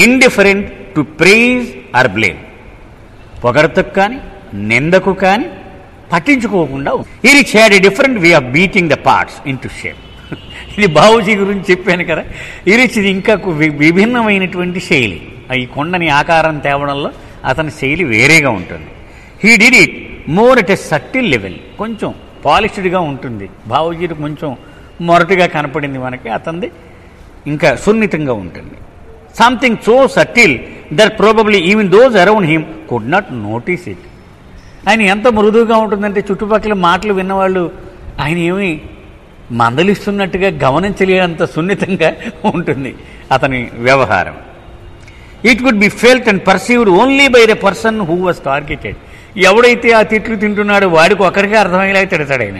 Indifferent to praise or blame. పొగడతకు కానీ నిందకు కానీ పట్టించుకోకుండా. ఇరిచ్ had a different way of beating the parts into shape. ఇది బాబూజీ గురించి చెప్పాను కదా. ఇరిచ్ ఇది ఇంకా విభిన్నమైనటువంటి శైలి. ఈ కొండని ఆకారం తేవడంలో అతని శైలి వేరేగా ఉంటుంది. He did it more at a subtle level. కొంచెం పాలిష్డ్గా ఉంటుంది. బాబూజీకి కొంచెం మొరటుగా కనపడింది మనకి, అతనిది ఇంకా సున్నితంగా ఉంటుంది. Something so subtle that probably even those around him could not notice it. ఆయన ఎంత మృదువుగా ఉంటుందంటే చుట్టుపక్కల మాటలు విన్నవాళ్ళు ఆయన ఏమి మందలిస్తున్నట్టుగా గమనించలేనంత సున్నితంగా ఉంటుంది అతని వ్యవహారం. It could be felt and perceived only by the person who was targeted. ఎవడైతే ఆ తిట్లు తింటున్నాడో వాడికి ఒకరికే అర్థమయ్యేలా తిడతాడు ఆయన.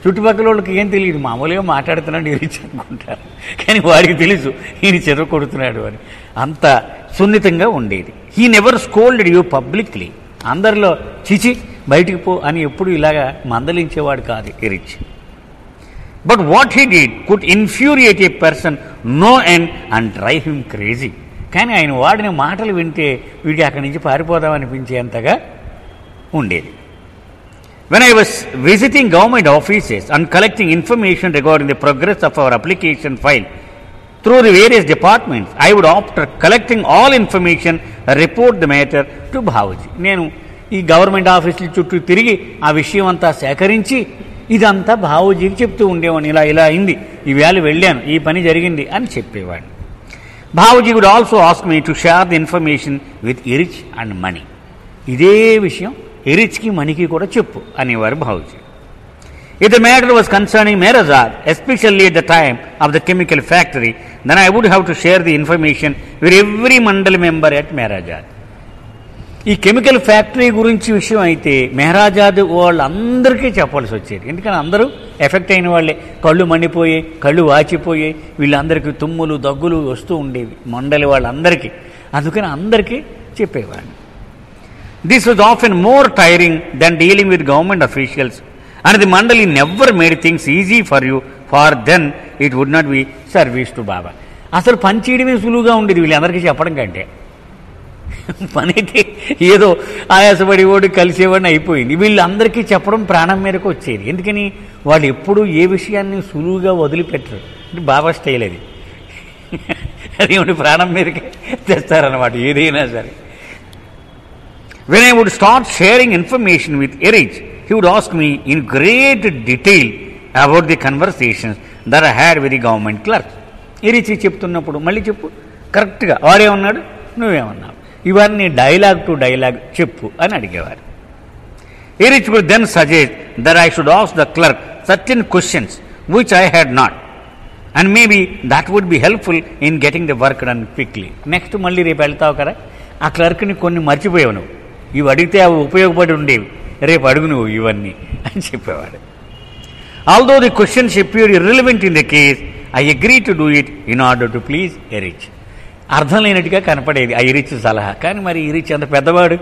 చుట్టుపక్కల వాళ్ళకి ఏం తెలియదు, మామూలుగా మాట్లాడుతున్నాడు ఇరిచి అనుకుంటారు, కానీ వాడికి తెలుసు ఈయన చెర కొడుతున్నాడు అని. అంత సున్నితంగా ఉండేది. He never scolded you publicly. అందరిలో చిచి బయటికి పో అని ఎప్పుడు ఇలాగా మందలించేవాడు కాదు ఇరిచ్. But what he did could infuriate a person no end and drive him crazy. కానీ ఆయన వాడిన మాటలు వింటే వీడికి అక్కడి నుంచి పారిపోదామనిపించేంతగా ఉండేది. When I was visiting government offices and collecting information regarding the progress of our application file through the various departments, I would, after collecting all information, report the matter to Bhavuji. నేను ఈ government ఆఫీసుల చుట్టూ తిరిగి ఆ విషయం అంతా సేకరించి ఇదంతా బావూజీకి చెప్తూ ఉండేవాడిని. ఇలా ఇలా అయింది, ఈవేళ వెళ్ళాను, ఈ పని జరిగింది అని చెప్పేవాడిని. Bauji would also ask me to share the information with Irich and Mani. ఇదే విషయం ఇరిచ్కి మణికి కూడా చెప్పు అనేవారు Bauji. If the matter was concerning Meherazad, especially at the time of the chemical factory, then I would have to share the information with every mandal member at Meherazad. ఈ chemical factory గురించి విషయం అయితే మెహరాజాద్ వాళ్ళందరికీ చెప్పాల్సి వచ్చేది. ఎందుకని అందరూ ఎఫెక్ట్ అయిన వాళ్ళే. కళ్ళు మండిపోయాయి, కళ్ళు వాచిపోయాయి, వీళ్ళందరికీ తుమ్ములు దగ్గులు వస్తూ ఉండేవి మండలి వాళ్ళందరికీ. అందుకని అందరికీ చెప్పేవాడిని. This was often more tiring than dealing with government officials, and the mandali never made things easy for you, for then it would not be service to Baba. అసలు పని చేయడమే సులువుగా ఉండేది వీళ్ళందరికీ చెప్పడం కంటే. పని అయితే ఏదో ఆయాసపడి ఓడి కలిసేవాడిని అయిపోయింది. వీళ్ళందరికీ చెప్పడం ప్రాణం మీదకు వచ్చేది. ఎందుకని వాళ్ళు ఎప్పుడూ ఏ విషయాన్ని సులువుగా వదిలిపెట్టరు. అంటే బాబా స్టైల్ అది. అదేమిటి ప్రాణం మీదకి తెస్తారన్నమాట ఏదైనా సరే. When I would start sharing information with Irich, he would ask me in great detail about the conversations that I had with the government clerks. Irich చెప్తున్నప్పుడు మళ్ళీ చెప్పు, కరెక్ట్గా వాడేమన్నాడు నువ్వేమన్నావు, ఇవన్నీ డైలాగ్ టు డైలాగ్ చెప్పు అని అడిగేవారు. Irich would then suggest that I should ask the clerk certain questions which I had not, and maybe that would be helpful in getting the work done quickly. Next మళ్ళీ రేపు వెళ్తావు కదా, ఆ క్లర్క్ని కొన్ని మర్చిపోయావు నువ్వు, ఇవి అడిగితే అవి ఉపయోగపడి ఉండేవి, రేపు అడుగు నువ్వు ఇవన్నీ అని చెప్పేవాడు. Although the questions appeared irrelevant in the case, I agreed to do it in order to please Irich. అర్థం లేనట్టుగా కనపడేది ఆ ఇరిచ్ సలహా, కానీ మరి ఇరిచ్ అంత పెద్దవాడు,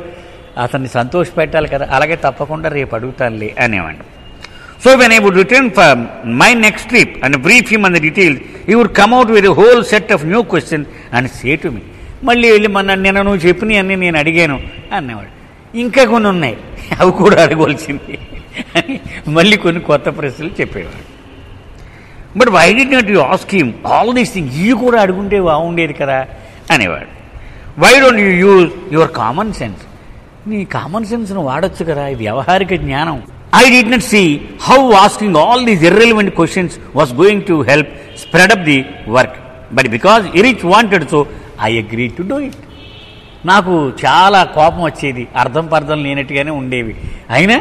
అతన్ని సంతోష పెట్టాలి కదా, అలాగే తప్పకుండా రేపు అడుగుతానులే అనేవాడు. So when I would return for my next trip and brief him on the details, he would come out with a whole set of new questions and say to me, మళ్ళీ వెళ్ళి నిన్న నువ్వు చెప్పినవి అన్నీ నేను అడిగాను అన్నవాడు. ఇంకా కొన్ని ఉన్నాయి అవి కూడా అడగవలసింది అని మళ్ళీ కొన్ని కొత్త ప్రశ్నలు చెప్పేవాడు. But why did not you ask him all these things, ఇవి కూడా అడుగుంటే బాగుండేది కదా అనేవాడు. Why don't you use your common sense, నీ కామన్ సెన్స్ను వాడచ్చు కదా, ఇది వ్యవహారిక జ్ఞానం. I did not see how asking all these irrelevant questions was going to help spread up the work, but because Irich wanted so, I agreed to do it. నాకు చాలా కోపం వచ్చేది, అర్థం పర్థం లేనట్టుగానే ఉండేవి, అయినా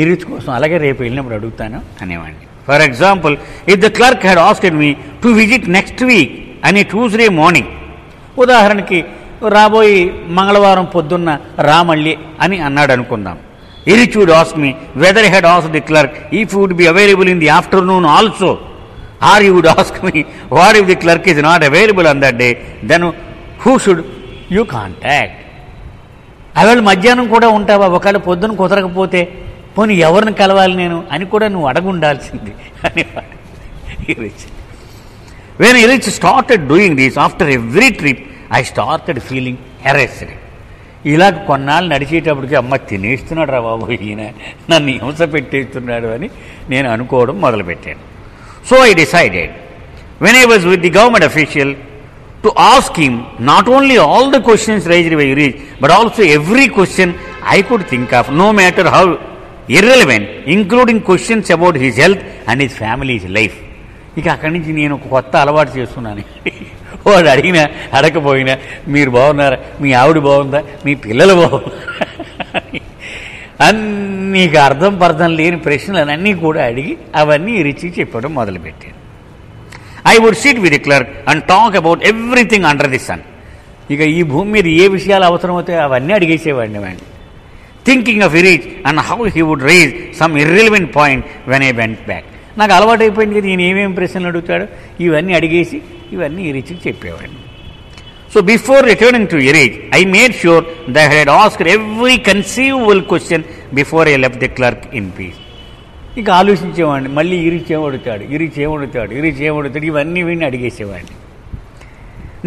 ఇరిచ్ కోసం అలాగే రేపు వెళ్ళినప్పుడు అడుగుతాను అనేవాడిని. For example, if the clerk had asked me to visit next week అని ట్యూస్డే మార్నింగ్, ఉదాహరణకి రాబోయే మంగళవారం పొద్దున్న రా మళ్ళీ అని అన్నాడు అనుకుందాం. Irich would ask me whether I had asked the clerk if he would be available in the afternoon also, or he would ask me what if the clerk is not available on that day, then who should you contact? అవేళ మధ్యాహ్నం కూడా ఉంటావా, ఒకవేళ పొద్దున కుదరకపోతే పోనీ ఎవరిని కలవాలి నేను అని కూడా నువ్వు అడగుండాల్సింది అనేవాడు Irich. When Irich started doing this after every trip, I started feeling harassed. ఇలా కొన్నాళ్ళు నడిచేటప్పటికి అమ్మ తినేస్తున్నాడు రా బాబు ఈయన, నన్ను హింస పెట్టేస్తున్నాడు అని నేను అనుకోవడం మొదలుపెట్టాను. So I decided when I was with the government official to ask him not only all the questions raised by Erich but also every question I could think of, no matter how irrelevant, including questions about his health and his family's life. ఇక అక్కడి నుంచి నేను ఒక కొత్త అలవాటు చేస్తున్నాను. వాడు అడిగినా అడగకపోయినా మీరు బాగున్నారా, మీ ఆవిడ బాగుందా, మీ పిల్లలు బాగున్నారా, నీకు అర్థం పర్థం లేని ప్రశ్నలన్నీ కూడా అడిగి అవన్నీ రిచి చెప్పడం మొదలుపెట్టాను. I would sit with the clerk and talk about everything under the sun. ఇక ఈ భూమి మీద ఏ విషయాలు అవసరమవుతాయో అవన్నీ అడిగేసేవాడిని వాడిని. Thinking of Erich and how he would raise some irrelevant point when I went back. నాకు అలవాటు అయిపోయింది కదా ఈయన ఏమేమి ప్రశ్నలు అడుగుతాడో ఇవన్నీ అడిగేసి ఇవన్నీ ఇరీజ్కి చెప్పేవాడిని. So before returning to Erich I made sure that I had asked every conceivable question before I left the clerk in peace. ఇక ఆలోచించేవాడిని, మళ్ళీ ఇరీజ్ ఏమడుగుతాడు, ఇరీజ్ ఏమడుగుతాడు, ఇరీజ్ ఏమడుగుతాడు, ఇవన్నీ వీడిని అడిగేసేవాడిని.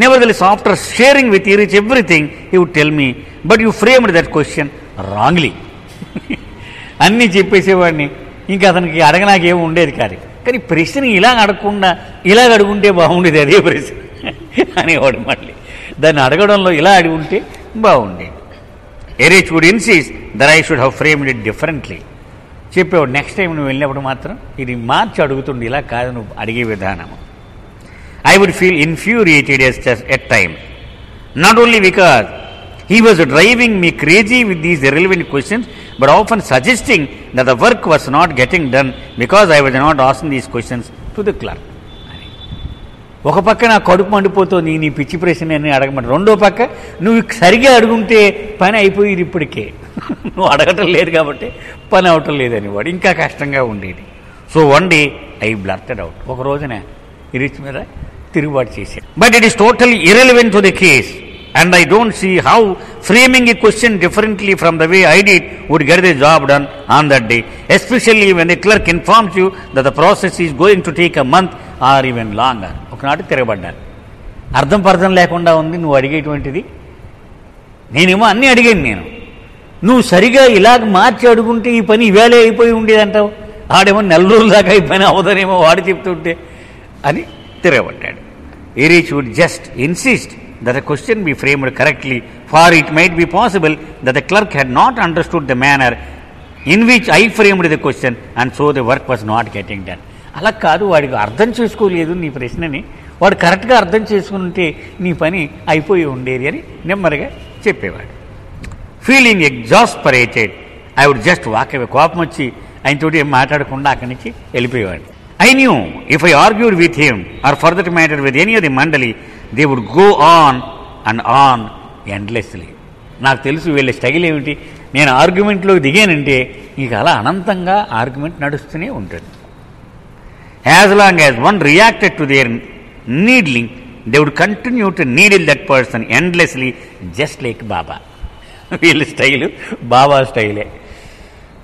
Nevertheless after sharing with Erich everything he would tell me but you framed that question wrongly. అన్నీ చెప్పేసేవాడిని, ఇంకా అతనికి అడగనాకేమో ఉండేది కాదు. కానీ ప్రశ్న ఇలా అడగకుండా ఇలా అడుగుంటే బాగుండేది, అదే ప్రశ్న అనేవాడు. మళ్ళీ దాన్ని అడగడంలో ఇలా అడిగి ఉంటే బాగుండేది. Erich would insist that I should have framed it differently. చెప్పేవాడు నెక్స్ట్ టైం నువ్వు వెళ్ళినప్పుడు మాత్రం ఇది మార్చి అడుగుతుండే, ఇలా కాదు నువ్వు అడిగే విధానము. I would feel infuriated at times, not only because he was driving me crazy with these irrelevant questions, but often suggesting that the work was not getting done because I was not asking these questions to the clerk. ఒక పక్క నా కడుపు మండిపోతుంది నీ పిచ్చి ప్రశ్నని అడగమంట, రెండో పక్క నువ్వు సరిగా అడుగుంటే పని అయిపోయేది, ఇప్పటికే నువ్వు అడగటం లేదు కాబట్టి పని అవటం లేదని వాడు ఇంకా కష్టంగా ఉండేది. So one day I blurted out. ఒక రోజున ఇరీజ్ మీద తిరుగుబాటు చేశాను. But it is totally irrelevant to the case and I don't see how framing a question differently from the way I did would get the job done on that day, especially when the clerk informs you that the process is going to take a month or even longer. ఒకనాడు తిరగబడ్డాను, అర్థం పర్థం లేకుండా ఉంది నువ్వు అడిగేటువంటిది. నేనేమో అన్నీ అడిగాను, నువ్వు సరిగా ఇలాగ మార్చి అడుగుంటే ఈ పని ఇవాళే అయిపోయి ఉండేదంటావు, ఆడేమో నెల రోజుల దాకా ఈ పని అవదనేమో వాడు చెప్తుంటే అని తిరగబడ్డాడు. Erich would just insist that the question be framed correctly, for it might be possible that the clerk had not understood the manner in which I framed the question and so the work was not getting done. అలా కాదు, వాడికి అర్థం చేసుకోలేదు నీ ప్రశ్నని, వాడు కరెక్ట్గా అర్థం చేసుకుంటే నీ పని అయిపోయి ఉండేది అని నెమ్మదిగా చెప్పేవాడు. Feeling exasperated I would just walk away. కోపం వచ్చి ఆయనతోటి ఏం మాట్లాడకుండా అక్కడి నుంచి వెళ్ళిపోయేవాడు. I knew if I argued with him or for that matter with any of the mandali, they would go on and on endlessly. నాకు తెలుసు వీళ్ళ స్టైల్ ఏమిటి, నేను ఆర్గ్యుమెంట్లోకి దిగానంటే ఇక అలా అనంతంగా ఆర్గ్యుమెంట్ నడుస్తూనే ఉంటుంది. As long as one reacted to their needling they would continue to needle that person endlessly just like బాబా. వీళ్ళ స్టైలు బాబా స్టైలే.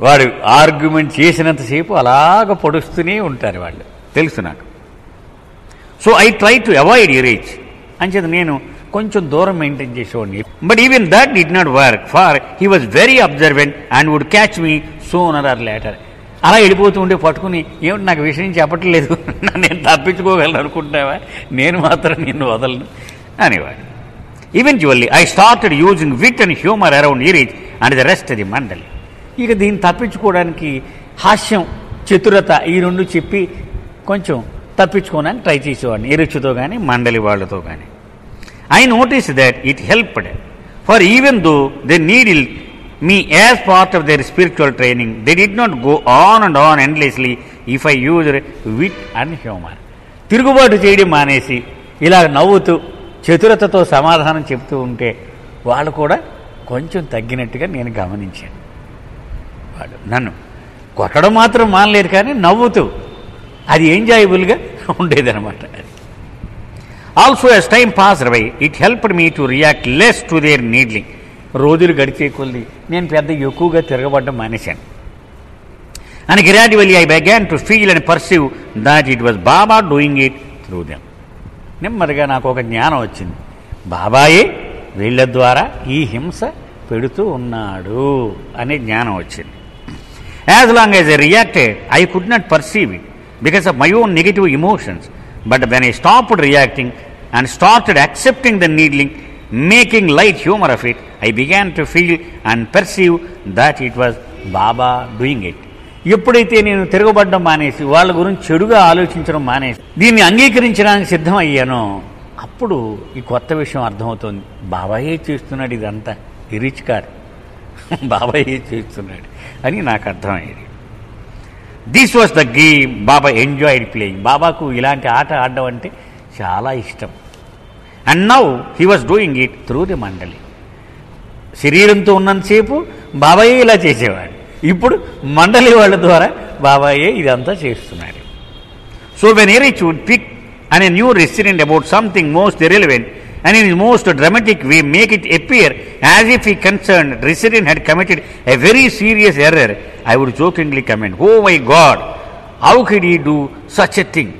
వాడు ఆర్గ్యుమెంట్ చేసినంతసేపు అలాగ పొడుస్తూనే ఉంటారు వాళ్ళు, తెలుసు నాకు. So I try to avoid Erich అంచేత నేను కొంచెం దూరం మెయింటైన్ చేసేవాడిని. But even that did not work, for he was very observant and would catch me sooner or later. అలా వెళ్ళిపోతూ ఉంటే పట్టుకుని ఏమిటి నాకు విషయం చెప్పట్లేదు, నేను తప్పించుకోగలను అనుకుంటున్నావా, నేను మాత్రం నిన్ను వదలను అనేవాడు. Eventually I started using wit and humour around Erich and the rest of the mandali. ఇక దీన్ని తప్పించుకోవడానికి హాస్యం, చతురత ఈ రెండు చెప్పి కొంచెం తప్పించుకోవడానికి ట్రై చేసేవాడిని, ఇరుచుతో కానీ మండలి వాళ్ళతో కానీ. I notice that it helped, for even though they needle me as part of their spiritual training, they did not go on and on endlessly if I used wit and humor. తిరుగుబాటు చేయడం మానేసి ఇలా నవ్వుతూ చతురతతో సమాధానం చెప్తూ ఉంటే వాళ్ళు కూడా కొంచెం తగ్గినట్టుగా నేను గమనించాను. వాడు నన్ను కొట్టడం మాత్రం మానలేదు, కానీ నవ్వుతూ అది ఎంజాయబుల్గా ఉండేదన్నమాట. Also as time passed by it helped me to react less to their needling. రోజులు గడిచే కొద్ది నేను పెద్ద ఎక్కువగా తిరగబడ్డం మానేశాను. And gradually I began to feel and perceive that it was Baba doing it through them. నెమ్మదిగా నాకు ఒక జ్ఞానం వచ్చింది, బాబాయే వీళ్ళ ద్వారా ఈ హింస పెడుతూ ఉన్నాడు అనే జ్ఞానం వచ్చింది. As long as I reacted I could not perceive it because of my own negative emotions. But when I stopped reacting and started accepting the needling, making light humour of it, I began to feel and perceive that it was Baba doing it. ఎప్పుడైతే నేను తిరగబడ్డం మానేసి వాళ్ళ గురించి చెడుగా ఆలోచించడం మానేసి దీన్ని అంగీకరించడానికి సిద్ధం అయ్యానో అప్పుడు ఈ కొత్త విషయం అర్థమవుతుంది. బాబాయే చేస్తున్నాడు ఇదంతా, ఈ రిచ్ కాదు, బాబాయే చేస్తున్నాడు అని నాకు అర్థమయ్యేది. This was the game Baba enjoyed playing. బాబాకు ఇలాంటి ఆట ఆడడం అంటే చాలా ఇష్టం. And now he was doing it through the మండలి. శరీరంతో ఉన్నంతసేపు బాబాయే ఇలా చేసేవాడు, ఇప్పుడు మండలి వాళ్ళ ద్వారా బాబాయే ఇదంతా చేస్తున్నాడు. So when Erich would pick and a new resident about something most irrelevant and in his most dramatic way make it appear as if he concerned resident had committed a very serious error, I would jokingly comment, oh my God, how could he do such a thing?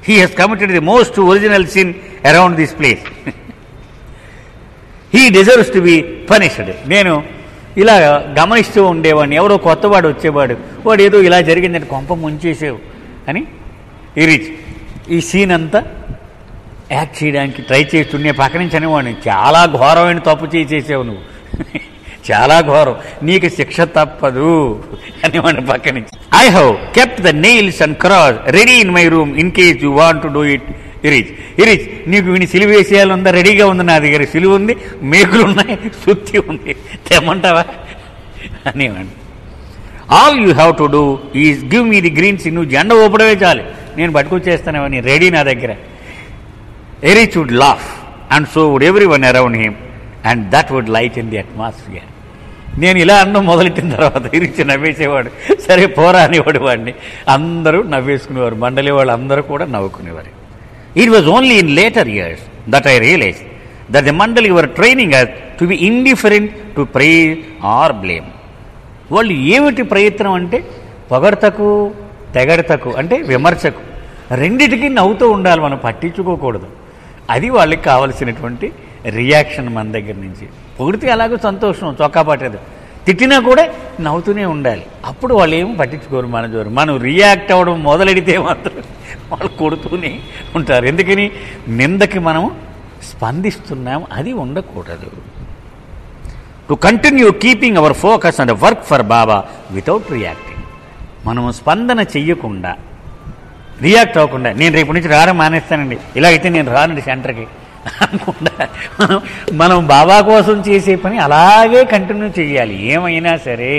He has committed the most original sin around this place. He deserves to be punished. నేను ఇలా గమనిస్తూ ఉండేవాడిని. ఎవరో కొత్తవాడు వచ్చేవాడు, వాడు ఏదో ఇలా జరిగిందని కొంప ముంచేసావు అని ఈ సీన్ అంతా యాక్ట్ చేయడానికి ట్రై చేస్తుండే పక్క నుంచి అనేవాడిని, చాలా ఘోరమైన తప్పు చేసేసావు నువ్వు, చాలా ఘోరం, నీకు శిక్ష తప్పదు అనేవాడిని పక్క నుంచి. I have kept the nails and cross ready in my room in case you want to do it. ఇరిచ్ నీకు వీడిని సిలువ వేసేయాలందా? రెడీగా ఉంది, నా దగ్గర సిలువ ఉంది, మేకులు ఉన్నాయి, సుత్తి ఉంది, తెమ్మంటావా అనేవాడిని. All you have to do is give me the green signal. నువ్వు జెండా ఊపడమే చాలు, నేను పట్టుకొచ్చేస్తానేవని, రెడీ నా దగ్గర. Erich would laugh and so would every one around him and that would light in the atmosphere. నేను ఇలా అనడం మొదలెట్టిన తర్వాత ఎరిచ్ నవ్వేసేవాడు, సరే పోరా అనేవాడు వాడిని. అందరూ నవ్వేసుకునేవారు, మండలి వాళ్ళు అందరూ కూడా నవ్వుకునేవారు. It was only in later years that I realise that the mandali were training us to be indifferent to praise or blame. వాళ్ళు ఏమిటి ప్రయత్నం అంటే పొగడ్తకు తెగడతకు అంటే విమర్శకు, రెండిటికి నవ్వుతూ ఉండాలి, మనం పట్టించుకోకూడదు. అది వాళ్ళకి కావలసినటువంటి రియాక్షన్ మన దగ్గర నుంచి. పొగిడితే అలాగో సంతోషం, చొక్కా పట్టేది, తిట్టినా కూడా నవ్వుతూనే ఉండాలి. అప్పుడు వాళ్ళు ఏమో పట్టించుకోరు మన జోరు. మనం రియాక్ట్ అవ్వడం మొదలెడితే మాత్రం వాళ్ళు కొడుతూనే ఉంటారు. ఎందుకని? నిందకి మనం స్పందిస్తున్నాం, అది ఉండకూడదు. To continue keeping our focus and work for Baba without reacting. మనము స్పందన చెయ్యకుండా, రియాక్ట్ అవ్వకుండా, నేను రేపు నుంచి రావడం మానేస్తానండి, ఇలాగైతే నేను రానండి సెంటర్కి అనకుండా మనం బాబా కోసం చేసే పని అలాగే కంటిన్యూ చేయాలి ఏమైనా సరే.